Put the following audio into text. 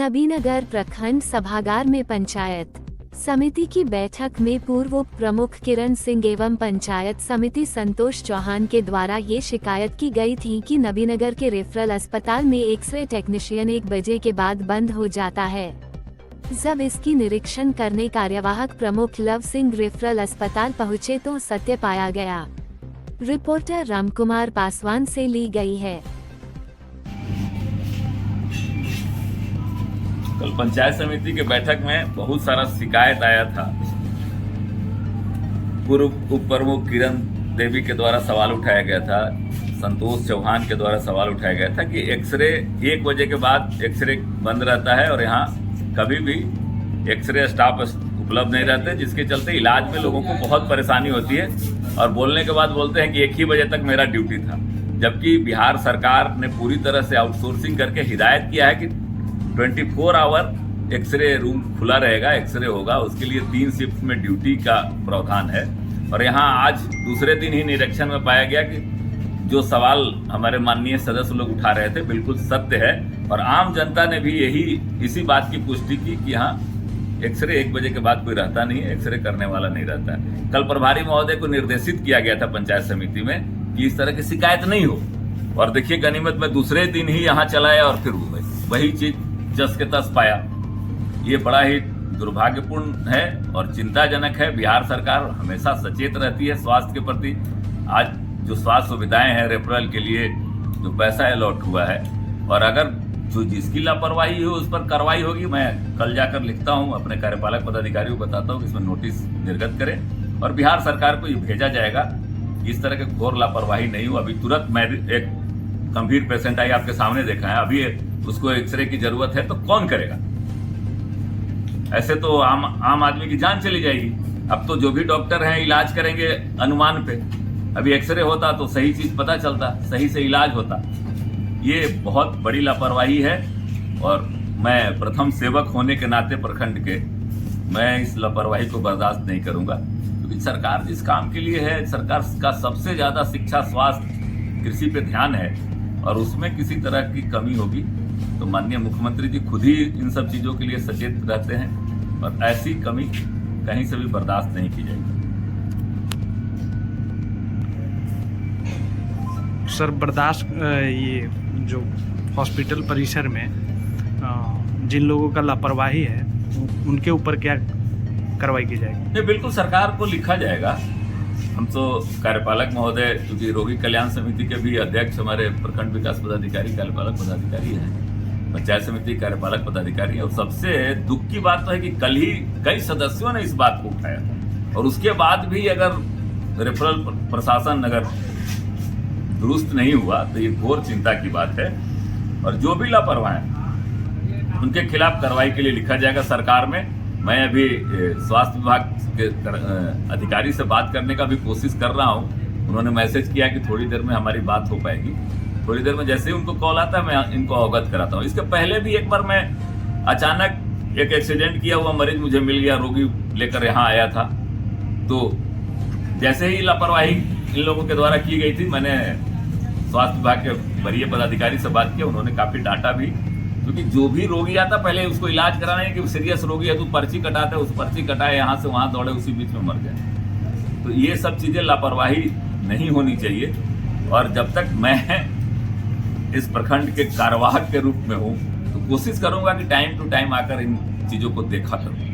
नबीनगर प्रखंड सभागार में पंचायत समिति की बैठक में पूर्व उप प्रमुख किरण सिंह एवं पंचायत समिति संतोष चौहान के द्वारा ये शिकायत की गई थी कि नबीनगर के रेफरल अस्पताल में एक्सरे टेक्नीशियन 1 बजे के बाद बंद हो जाता है। जब इसकी निरीक्षण करने कार्यवाहक प्रमुख लव सिंह रेफरल अस्पताल पहुंचे तो सत्य पाया गया। रिपोर्टर रामकुमार पासवान से ली गई है। कल पंचायत समिति के बैठक में बहुत सारा शिकायत आया था। पूर्व उप प्रमुख किरण देवी के द्वारा सवाल उठाया गया था, संतोष चौहान के द्वारा सवाल उठाया गया था कि एक्सरे 1 बजे के बाद एक्सरे बंद रहता है और यहाँ कभी भी एक्सरे स्टाफ उपलब्ध नहीं रहते, जिसके चलते इलाज में लोगों को बहुत परेशानी होती है। और बोलने के बाद बोलते हैं कि 1 ही बजे तक मेरा ड्यूटी था, जबकि बिहार सरकार ने पूरी तरह से आउटसोर्सिंग करके हिदायत किया है कि 24 आवर एक्सरे रूम खुला रहेगा, एक्सरे होगा। उसके लिए 3 शिफ्ट में ड्यूटी का प्रावधान है। और यहाँ आज दूसरे दिन ही निरीक्षण में पाया गया कि जो सवाल हमारे माननीय सदस्य लोग उठा रहे थे बिल्कुल सत्य है। और आम जनता ने भी इसी बात की पुष्टि की कि यहाँ एक्सरे 1 बजे के बाद कोई रहता नहीं है, एक्सरे करने वाला नहीं रहता है। कल प्रभारी महोदय को निर्देशित किया गया था पंचायत समिति में कि इस तरह की शिकायत नहीं हो। और देखिए गनीमत में दूसरे दिन ही यहाँ चलाया और फिर वही चीज जस के तस पाया। ये बड़ा ही दुर्भाग्यपूर्ण है और चिंताजनक है। बिहार सरकार हमेशा सचेत रहती है स्वास्थ्य के प्रति। आज जो स्वास्थ्य सुविधाएं हैं रेफरल के लिए जो पैसा अलॉट हुआ है, और अगर जो जिसकी लापरवाही हो उस पर कार्रवाई होगी। मैं कल जाकर लिखता हूं, अपने कार्यपालक पदाधिकारी को बताता हूं कि इसमें नोटिस निर्गत करें और बिहार सरकार को ये भेजा जाएगा। इस तरह के घोर लापरवाही नहीं हो। अभी तुरंत मैं एक गंभीर पेशेंट आई, आपके सामने देखा है, अभी उसको एक्सरे की जरूरत है तो कौन करेगा? ऐसे तो आम आदमी की जान चली जाएगी। अब तो जो भी डॉक्टर हैं इलाज करेंगे अनुमान पे। अभी एक्सरे होता तो सही चीज पता चलता, सही से इलाज होता। ये बहुत बड़ी लापरवाही है और मैं प्रथम सेवक होने के नाते प्रखंड के मैं इस लापरवाही को बर्दाश्त नहीं करूंगा। क्योंकि सरकार जिस काम के लिए है, सरकार का सबसे ज्यादा शिक्षा, स्वास्थ्य, कृषि पे ध्यान है और उसमें किसी तरह की कमी होगी तो माननीय मुख्यमंत्री जी खुद ही इन सब चीजों के लिए सचेत रहते हैं और ऐसी कमी कहीं से भी बर्दाश्त नहीं की जाएगी। सर बर्दाश्त ये जो हॉस्पिटल परिसर में जिन लोगों का लापरवाही है उनके ऊपर क्या कार्रवाई की जाएगी? ये बिल्कुल सरकार को लिखा जाएगा। हम तो कार्यपालक महोदय, क्योंकि रोगी कल्याण समिति के भी अध्यक्ष हमारे प्रखंड विकास पदाधिकारी कार्यपालक पदाधिकारी हैं, पंचायत समिति कार्यपालक पदाधिकारी है। और सबसे दुख की बात तो है कि कल ही कई सदस्यों ने इस बात को उठाया था और उसके बाद भी अगर रेफरल प्रशासन अगर दुरुस्त नहीं हुआ तो ये घोर चिंता की बात है। और जो भी लापरवाह हैं उनके खिलाफ कार्रवाई के लिए लिखा जाएगा सरकार में। मैं अभी स्वास्थ्य विभाग के अधिकारी से बात करने का भी कोशिश कर रहा हूं। उन्होंने मैसेज किया कि थोड़ी देर में हमारी बात हो पाएगी। थोड़ी देर में जैसे ही उनको कॉल आता है मैं इनको अवगत कराता हूं। इसके पहले भी एक बार मैं अचानक एक एक्सीडेंट किया हुआ मरीज मुझे मिल गया, रोगी लेकर यहाँ आया था। तो जैसे ही लापरवाही इन लोगों के द्वारा की गई थी, मैंने स्वास्थ्य विभाग के वरीय पदाधिकारी से बात किया। उन्होंने काफी डांटा भी, क्योंकि जो भी रोगी आता पहले उसको इलाज कराना है कि सीरियस रोगी है तो पर्ची कटाते, उस पर्ची कटाए यहाँ से वहां दौड़े, उसी बीच में मर जाए। तो ये सब चीजें लापरवाही नहीं होनी चाहिए। और जब तक मैं इस प्रखंड के कार्यवाहक के रूप में हूँ तो कोशिश करूंगा कि टाइम टू टाइम आकर इन चीजों को देखा करूँ।